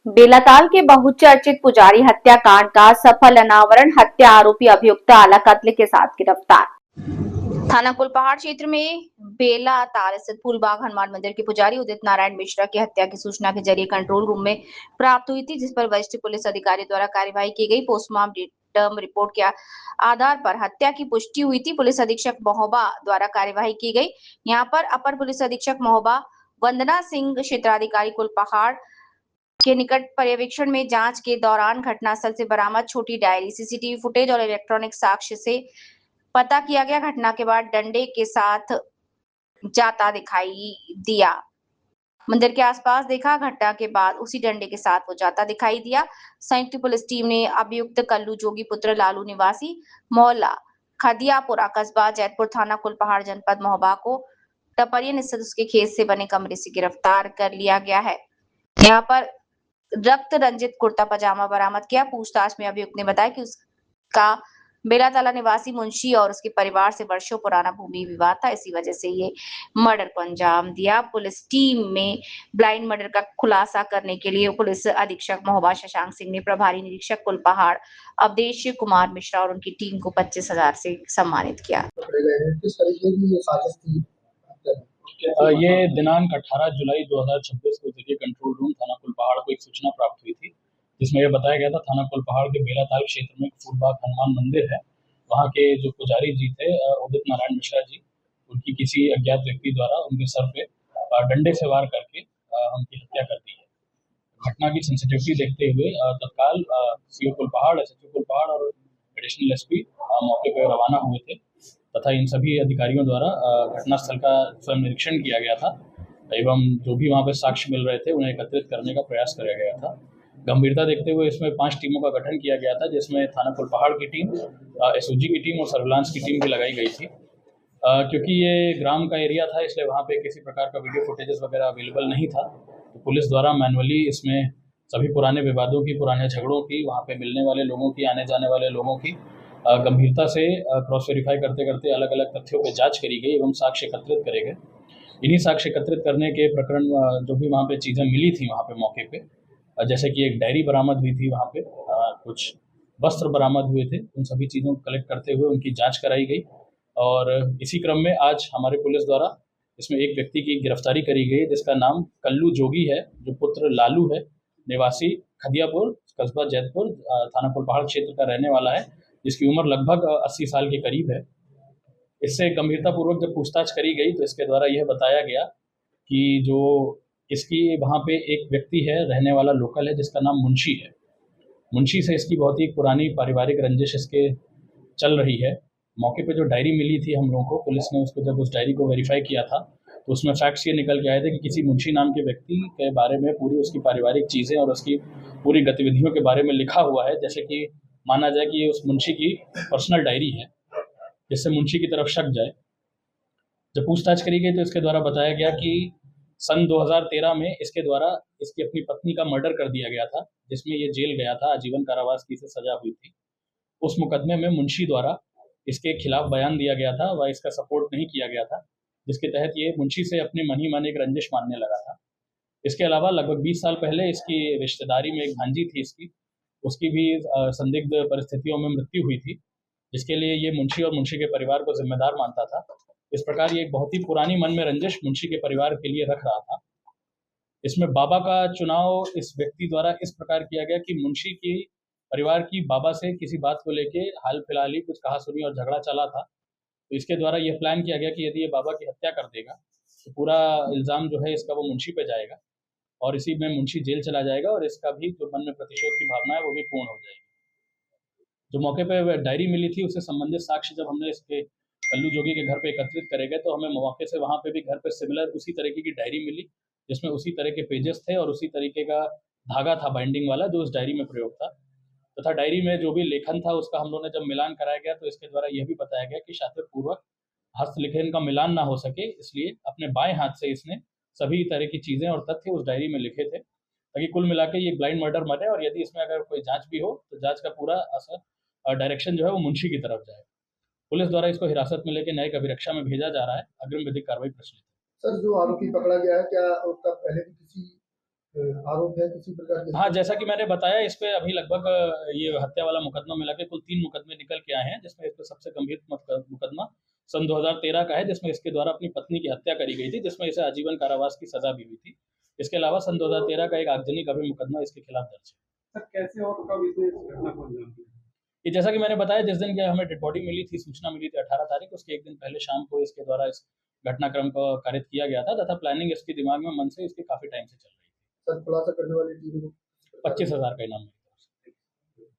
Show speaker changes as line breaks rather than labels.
बेलाताल के बहुचर्चित पुजारी हत्याकांड का सफल अनावरण, हत्या आरोपी अभियुक्त आला कत्ल के साथ गिरफ्तार। थाना कुलपहाड़ क्षेत्र में बेलाताल स्थित फूलबाग हनुमान मंदिर के पुजारी उदित नारायण मिश्रा की हत्या की सूचना के जरिए कंट्रोल रूम में प्राप्त हुई थी, जिस पर वरिष्ठ पुलिस अधिकारी द्वारा कार्यवाही की गई। पोस्टमार्टम रिपोर्ट के आधार पर हत्या की पुष्टि हुई थी। पुलिस अधीक्षक महोबा द्वारा कार्यवाही की गई। यहाँ पर अपर पुलिस अधीक्षक महोबा वंदना सिंह, क्षेत्राधिकारी कुलपहाड़ के निकट पर्यवेक्षण में जांच के दौरान घटनास्थल से बरामद छोटी डायरी, सीसीटीवी फुटेज और इलेक्ट्रॉनिक साक्ष्य से पता किया गया। घटना के बाद डंडे के साथ जाता दिखाई दिया। मंदिर के आसपास देखा, घटना के बाद उसी डंडे के साथ वो जाता दिखाई दिया। संयुक्त पुलिस टीम ने अभियुक्त कल्लू जोगी पुत्र लालू निवासी मोहल्ला खदियापुरा, कस्बा जैतपुर, थाना कुलपहाड़, जनपद महोबा को टपरियन स्थित उसके खेत से बने कमरे से गिरफ्तार कर लिया गया है। यहाँ पर रक्त रंजित कुर्ता पजामा बरामद किया। पूछताछ में अभियुक्त ने बताया कि उसका बेलाताला निवासी मुंशी और उसके परिवार से वर्षों पुराना भूमि विवाद था, इसी वजह से ये मर्डर को अंजाम दिया। पुलिस टीम में ब्लाइंड मर्डर का खुलासा करने के लिए पुलिस अधीक्षक महोबा शशांक सिंह ने प्रभारी निरीक्षक कुलपहाड़ अवधेश कुमार मिश्रा और उनकी टीम को 25,000 से सम्मानित किया।
किस तरीके की ये साजिश थी?
ये दिनांक 18 जुलाई 2026 को देखिए कंट्रोल रूम थाना कुलपहाड़ को एक सूचना प्राप्त हुई थी, जिसमें यह बताया गया था थाना कुलपहाड़ के बेलाताल क्षेत्र में फूलबाग हनुमान मंदिर है, वहाँ के जो पुजारी जी थे उदित नारायण मिश्रा जी, उनकी किसी अज्ञात व्यक्ति द्वारा उनके सर पे डंडे से वार करके उनकी हत्या कर दी है। घटना की सेंसिटिविटी देखते हुए तत्काल सीओ कुलपहाड़, एसएचओ कुलपहाड़ और एडिशनल एसपी मौके पर रवाना हुए थे तथा इन सभी अधिकारियों द्वारा घटनास्थल का स्वयं निरीक्षण किया गया था एवं जो भी वहाँ पे साक्ष्य मिल रहे थे उन्हें एकत्रित करने का प्रयास किया गया था। गंभीरता देखते हुए इसमें 5 टीमों का गठन किया गया था, जिसमें थाना कुलपहाड़ की टीम, एसओजी की टीम और सर्विलांस की टीम भी लगाई गई थी। क्योंकि ये ग्राम का एरिया था, इसलिए वहाँ पे किसी प्रकार का वीडियो फुटेजेस वगैरह अवेलेबल नहीं था, तो पुलिस द्वारा मैनुअली इसमें सभी पुराने विवादों की, पुराने झगड़ों की, वहाँ पे मिलने वाले लोगों की, आने जाने वाले लोगों की गंभीरता से क्रॉस वेरीफाई करते करते अलग अलग तथ्यों पर जांच करी गई एवं साक्ष्य एकत्रित करे गए। इन्हीं साक्ष्य एकत्रित करने के प्रकरण जो भी वहाँ पे चीज़ें मिली थी वहाँ पे मौके पे, जैसे कि एक डायरी बरामद हुई थी वहाँ पे, कुछ वस्त्र बरामद हुए थे, उन सभी चीज़ों को कलेक्ट करते हुए उनकी जाँच कराई गई और इसी क्रम में आज हमारे पुलिस द्वारा इसमें एक व्यक्ति की गिरफ्तारी करी गई, जिसका नाम कल्लू जोगी है, जो पुत्र लालू है, निवासी खदियापुर, कस्बा जैतपुर, थाना कुलपहाड़ क्षेत्र का रहने वाला है, जिसकी उम्र लगभग 80 साल के करीब है। इससे गंभीरतापूर्वक जब पूछताछ करी गई तो इसके द्वारा यह बताया गया कि जो इसकी वहाँ पे एक व्यक्ति है रहने वाला लोकल है, जिसका नाम मुंशी है। मुंशी से इसकी बहुत ही पुरानी पारिवारिक रंजिश इसके चल रही है। मौके पे जो डायरी मिली थी हम लोगों को, पुलिस ने उसको जब उस डायरी को वेरीफाई किया था तो उसमें फैक्ट्स ये निकल के आए थे कि किसी मुंशी नाम के व्यक्ति के बारे में पूरी उसकी पारिवारिक चीज़ें और उसकी पूरी गतिविधियों के बारे में लिखा हुआ है, जैसे कि माना जाए कि ये उस मुंशी की पर्सनल डायरी है, जिससे मुंशी की तरफ शक जाए। जब पूछताछ करी गई तो इसके द्वारा बताया गया कि सन 2013 में इसके द्वारा इसकी अपनी पत्नी का मर्डर कर दिया गया था, जिसमें ये जेल गया था, आजीवन कारावास की इसे सजा हुई थी। उस मुकदमे में मुंशी द्वारा इसके खिलाफ बयान दिया गया था व इसका सपोर्ट नहीं किया गया था, जिसके तहत ये मुंशी से अपने मन ही मन एक रंजिश मानने लगा था। इसके अलावा लगभग 20 साल पहले इसकी रिश्तेदारी में एक भांजी थी इसकी, उसकी भी संदिग्ध परिस्थितियों में मृत्यु हुई थी, जिसके लिए ये मुंशी और मुंशी के परिवार को जिम्मेदार मानता था। इस प्रकार ये एक बहुत ही पुरानी मन में रंजिश मुंशी के परिवार के लिए रख रहा था। इसमें बाबा का चुनाव इस व्यक्ति द्वारा इस प्रकार किया गया कि मुंशी की परिवार की बाबा से किसी बात को लेके हाल फिलहाल ही कुछ कहा-सुनी और झगड़ा चला था। तो इसके द्वारा ये प्लान किया गया कि यदि ये बाबा की हत्या कर देगा, तो पूरा इल्ज़ाम जो है इसका वो मुंशी पे जाएगा और इसी में मुंशी जेल चला जाएगा और इसका भी जो मन में प्रतिशोध की भावना है वो भी पूर्ण हो जाएगी। जो मौके पे डायरी मिली थी उससे संबंधित साक्ष्य जब हमने इसके कल्लू जोगी के घर पे एकत्रित करे गए तो हमें मौके से वहाँ पे भी घर पे सिमिलर उसी तरीके की डायरी मिली, जिसमें उसी तरह के पेजेस थे और उसी तरीके का धागा था बाइंडिंग वाला जो उस डायरी में प्रयोग था, तथा डायरी में जो भी लेखन था उसका हम लोगों ने जब मिलान कराया गया तो इसके द्वारा यह भी बताया गया कि शातिरपूर्वक हस्तलिखन का मिलान ना हो सके, इसलिए अपने बाएं हाथ से इसने सभी तरह की चीज़ें और तथ्य उस डायरी में लिखे थे, ताकि कुल मिला के ये ब्लाइंड मर्डर मरे और यदि इसमें अगर कोई जाँच भी हो तो जाँच का पूरा असर डायरेक्शन जो है वो मुंशी की तरफ जाए। पुलिस द्वारा इसको हिरासत में लेकर न्यायिक अभिरक्षा में भेजा जा रहा है। अग्रिम विधिक कार्रवाई प्रचलित है।
सर, जो आरोपी पकड़ा गया है, क्या उसका पहले भी किसी आरोप है किसी प्रकार के?
हाँ, जैसा कि मैंने बताया, इस पे अभी लगभग ये हत्या वाला मुकदमा मिला के कुल 3 मुकदमे निकल के आए हैं, जिसमें इस पे सबसे गंभीर मुकदमा सन 2013 का है, जिसमें इसके द्वारा अपनी पत्नी की हत्या करी गई थी, जिसमें इसे आजीवन कारावास की सजा भी हुई थी। इसके अलावा सन 2013 का एक आगजनी का भी मुकदमा इसके खिलाफ दर्ज है।
सर कैसे और कब इसने इस घटना को अंजाम दिया?
ये जैसा कि मैंने बताया, जिस दिन की हमें डेड बॉडी मिली थी, सूचना मिली थी 18 तारीख, उसके एक दिन पहले शाम को इसके द्वारा इस घटनाक्रम को कारित किया गया था तथा प्लानिंग इसके दिमाग में मन से इसके काफी टाइम से चल रही थी।
सर खुलासा करने वाली टीम को
25,000 का इनाम मिला।